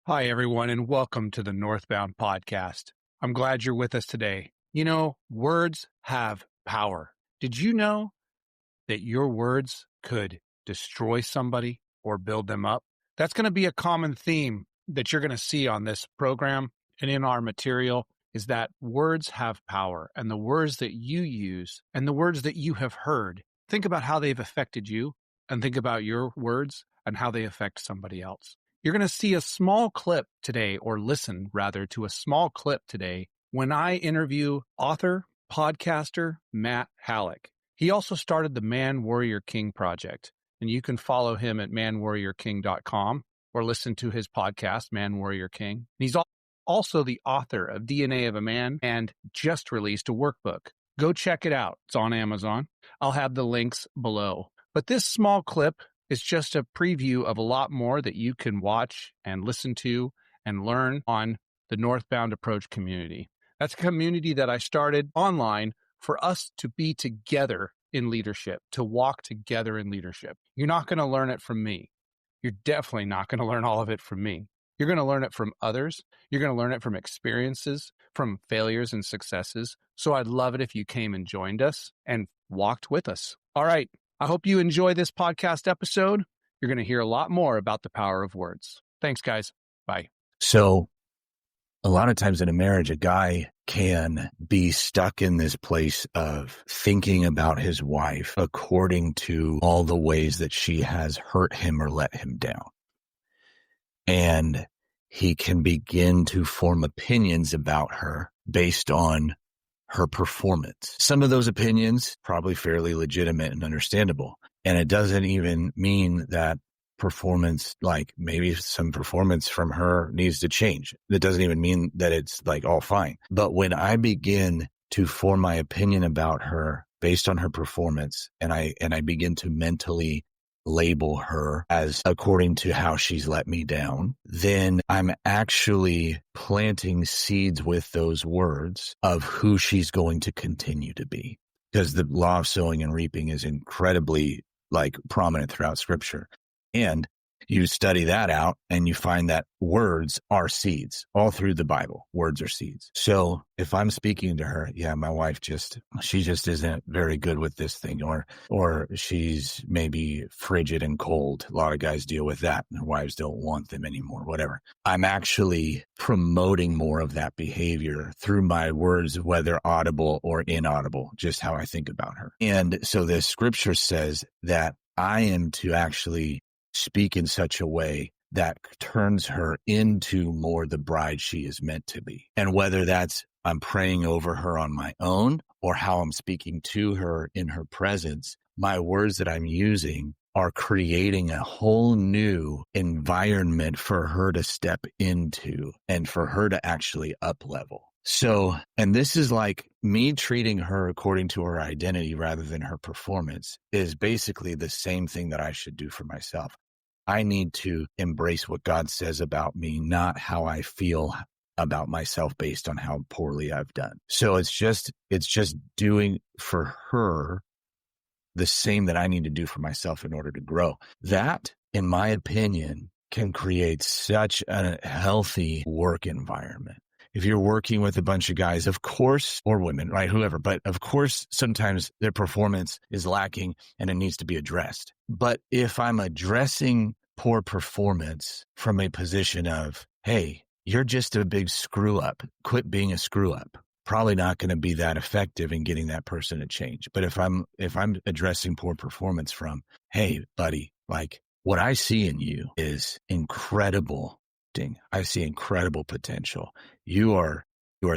Hi, everyone, and welcome to the Northbound Podcast. I'm glad you're with us today. You know, words have power. Did you know that your words could destroy somebody or build them up? That's going to be a common theme that you're going to see on this program and in our material is that words have power, and the words that you use and the words that you have heard. Think about how they've affected you and think about your words and how they affect somebody else. You're going to see a small clip today, or listen rather to a small clip today, when I interview author, podcaster Matt Halleck. He also started the Man Warrior King Project, and you can follow him at manwarriorking.com or listen to his podcast, Man Warrior King. He's also the author of DNA of a Man and just released a workbook. Go check it out. It's on Amazon. I'll have the links below. But this small clip is just a preview of a lot more that you can watch and listen to and learn on the Northbound Approach community. That's a community that I started online for us to be together in leadership, to walk together in leadership. You're not going to learn it from me. You're definitely not going to learn all of it from me. You're going to learn it from others. You're going to learn it from experiences, from failures and successes. So I'd love it if you came and joined us and walked with us. All right. I hope you enjoy this podcast episode. You're going to hear a lot more about the power of words. Thanks, guys. Bye. So a lot of times in a marriage, a guy can be stuck in this place of thinking about his wife according to all the ways that she has hurt him or let him down. And he can begin to form opinions about her based on her performance. Some of those opinions probably fairly legitimate and understandable. And it doesn't even mean that performance, like maybe some performance from her needs to change. It doesn't even mean that it's like all fine. But when I begin to form my opinion about her based on her performance, and I begin to mentally label her as according to how she's let me down, then I'm actually planting seeds with those words of who she's going to continue to be. Because the law of sowing and reaping is incredibly prominent throughout Scripture. And you study that out and you find that words are seeds all through the Bible. Words are seeds. So if I'm speaking to her, yeah, my wife she just isn't very good with this thing, or she's maybe frigid and cold. A lot of guys deal with that. Their wives don't want them anymore, whatever. I'm actually promoting more of that behavior through my words, whether audible or inaudible, just how I think about her. And so the Scripture says that I am to actually speak in such a way that turns her into more the bride she is meant to be. And whether that's I'm praying over her on my own or how I'm speaking to her in her presence, my words that I'm using are creating a whole new environment for her to step into and for her to actually up level. So, and this is like me treating her according to her identity rather than her performance is basically the same thing that I should do for myself. I need to embrace what God says about me, not how I feel about myself based on how poorly I've done. So it's just doing for her the same that I need to do for myself in order to grow. That, in my opinion, can create such a healthy work environment. If you're working with a bunch of guys, of course, or women, right, whoever, but of course, sometimes their performance is lacking and it needs to be addressed. But if I'm addressing poor performance from a position of, hey, you're just a big screw up, quit being a screw up, probably not going to be that effective in getting that person to change. But if I'm addressing poor performance from, hey, buddy, like what I see in you is incredible. I see incredible potential. You are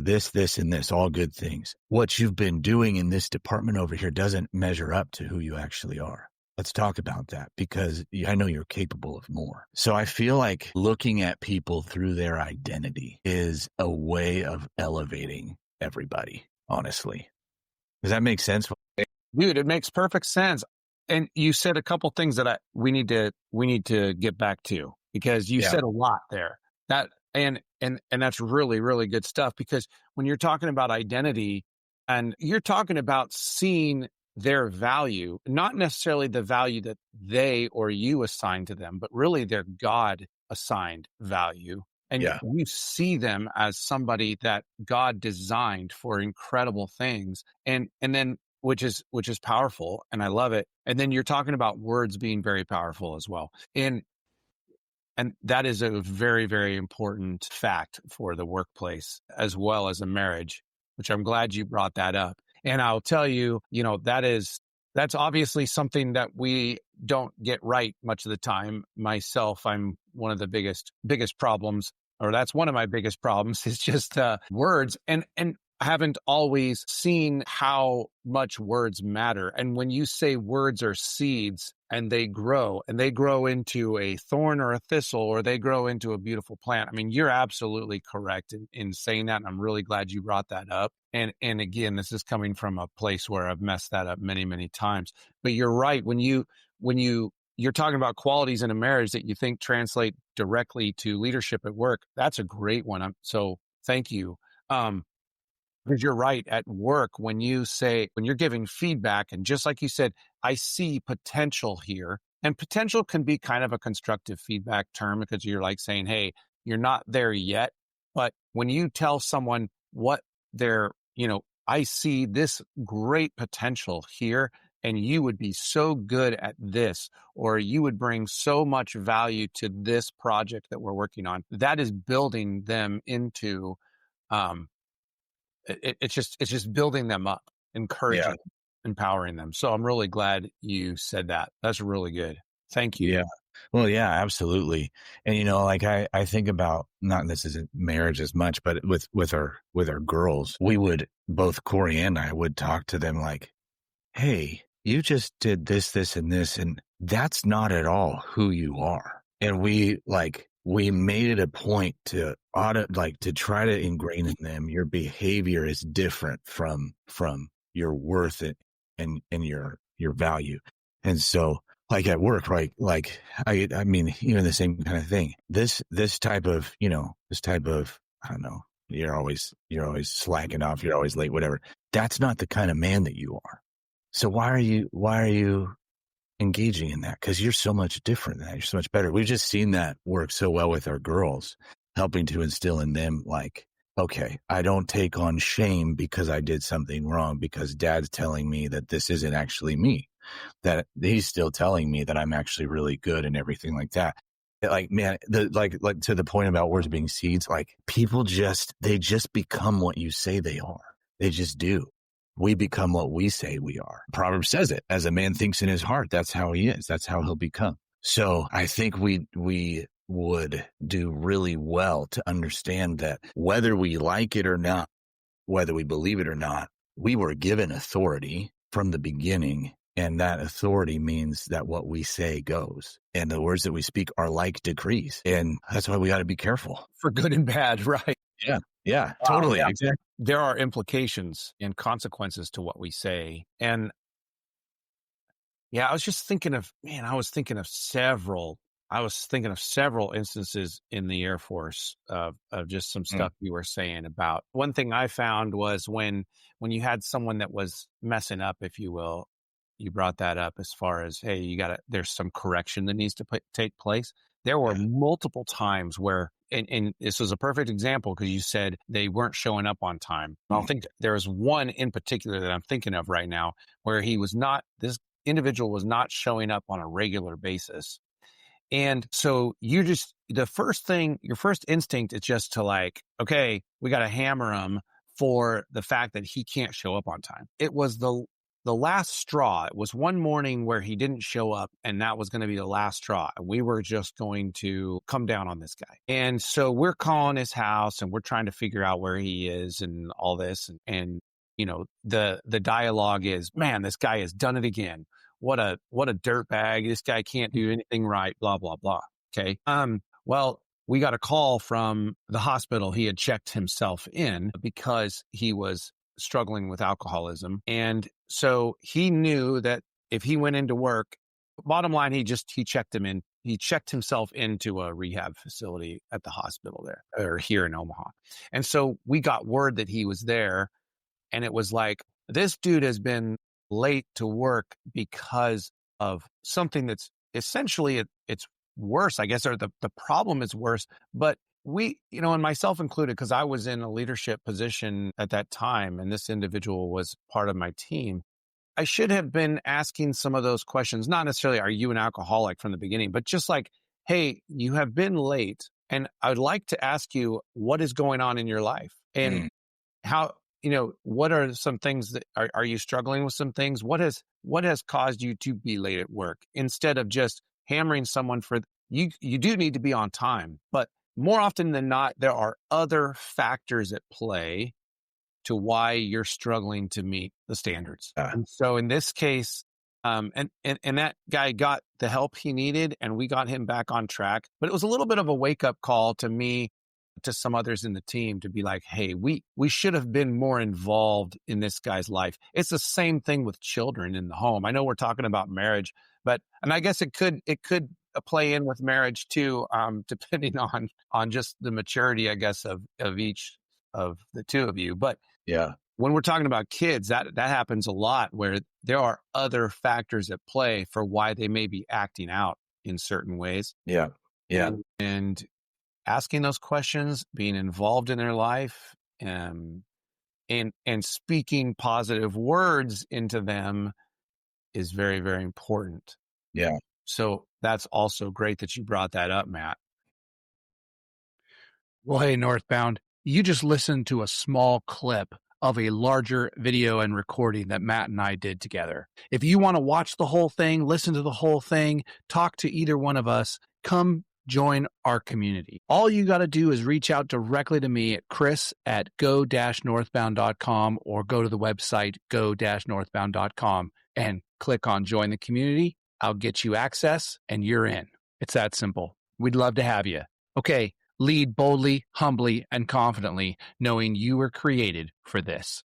this, and this, all good things. What you've been doing in this department over here doesn't measure up to who you actually are. Let's talk about that because I know you're capable of more. So I feel like looking at people through their identity is a way of elevating everybody, honestly. Does that make sense? Dude, it makes perfect sense. And you said a couple things that we need to get back to because you said a lot there. And that's really, really good stuff because when you're talking about identity and you're talking about seeing their value, not necessarily the value that they or you assign to them, but really their God assigned value. and Yeah. you see them as somebody that God designed for incredible things. And then which is powerful, and I love it. And then you're talking about words being very powerful as well. And that is a very, very important fact for the workplace as well as a marriage, which I'm glad you brought that up. And I'll tell you, that's obviously something that we don't get right much of the time. Myself, I'm one of the biggest problems, or that's one of my biggest problems is just words. And I haven't always seen how much words matter. And when you say words are seeds and they grow into a thorn or a thistle, or they grow into a beautiful plant. I mean, you're absolutely correct in saying that. And I'm really glad you brought that up. And again, this is coming from a place where I've messed that up many, many times. But you're right. When you're talking about qualities in a marriage that you think translate directly to leadership at work, that's a great one. So thank you. Because you're right, at work, when you're giving feedback, and just like you said, I see potential here, and potential can be kind of a constructive feedback term because you're like saying, hey, you're not there yet. But when you tell someone what I see this great potential here, and you would be so good at this, or you would bring so much value to this project that we're working on, that is building them into, it's just building them up, encouraging, empowering them. So I'm really glad you said that. That's really good. Thank you. Yeah. Well, yeah, absolutely. And, like I think about, not this isn't marriage as much, but with our girls, both Corey and I would talk to them like, hey, you just did this, and this, and that's not at all who you are. And we made it a point to try to ingrain in them your behavior is different from your worth and your value. And so, like at work, right? Like I mean, even the same kind of thing. This type of, I don't know, you're always slacking off, you're always late, whatever. That's not the kind of man that you are. So why are you engaging in that? Because you're so much different than that. You're so much better. We've just seen that work so well with our girls, helping to instill in them like, okay, I don't take on shame because I did something wrong, because dad's telling me that this isn't actually me, that he's still telling me that I'm actually really good and everything like that. Like, man, like to the point about words being seeds, like people they just become what you say they are. They just do. We become what we say we are. Proverbs says it, as a man thinks in his heart, that's how he is. That's how he'll become. So I think we would do really well to understand that whether we like it or not, whether we believe it or not, we were given authority from the beginning. And that authority means that what we say goes. And the words that we speak are like decrees. And that's why we got to be careful. For good and bad, right? Yeah, totally. Yeah. Exactly. There are implications and consequences to what we say. And yeah, I was thinking of several instances in the Air Force of just some stuff you were saying about. One thing I found was when you had someone that was messing up, if you will, you brought that up as far as, hey, there's some correction that needs to take place. There were multiple times where, and this was a perfect example because you said they weren't showing up on time. I think there was one in particular that I'm thinking of right now where this individual was not showing up on a regular basis. And so your first instinct is just to like, okay, we got to hammer him for the fact that he can't show up on time. It was the last straw. It was one morning where he didn't show up, and that was going to be the last straw. We were just going to come down on this guy. And so we're calling his house and we're trying to figure out where he is and all this. And the dialogue is, man, this guy has done it again. What a dirtbag. This guy can't do anything right, blah, blah, blah. Okay. Well, we got a call from the hospital. He had checked himself in because he was struggling with alcoholism. And so he knew that if he went into work, bottom line, he checked him in. He checked himself into a rehab facility at the hospital there, or here in Omaha. And so we got word that he was there, and it was like, this dude has been late to work because of something that's essentially it's worse, I guess, or the problem is worse, but and myself included, because I was in a leadership position at that time, and this individual was part of my team. I should have been asking some of those questions, not necessarily, are you an alcoholic from the beginning, but just like, hey, you have been late, and I'd like to ask you what is going on in your life, and how, what are some things that are you struggling with some things? What has caused you to be late at work, instead of just hammering someone for you do need to be on time, but more often than not, there are other factors at play to why you're struggling to meet the standards. And so in this case, and that guy got the help he needed, and we got him back on track. But it was a little bit of a wake up call to me, to some others in the team, to be like, hey, we should have been more involved in this guy's life. It's the same thing with children in the home. I know we're talking about marriage, and I guess it could play in with marriage too, depending on just the maturity, I guess, of each of the two of you. But yeah, when we're talking about kids, that happens a lot, where there are other factors at play for why they may be acting out in certain ways. Yeah. And asking those questions, being involved in their life, and speaking positive words into them is very, very important. Yeah. So that's also great that you brought that up, Matt. Well, hey, Northbound, you just listened to a small clip of a larger video and recording that Matt and I did together. If you want to watch the whole thing, listen to the whole thing, talk to either one of us, come join our community. All you got to do is reach out directly to me at chris@go-northbound.com, or go to the website go-northbound.com and click on join the community. I'll get you access and you're in. It's that simple. We'd love to have you. Okay, lead boldly, humbly, and confidently, knowing you were created for this.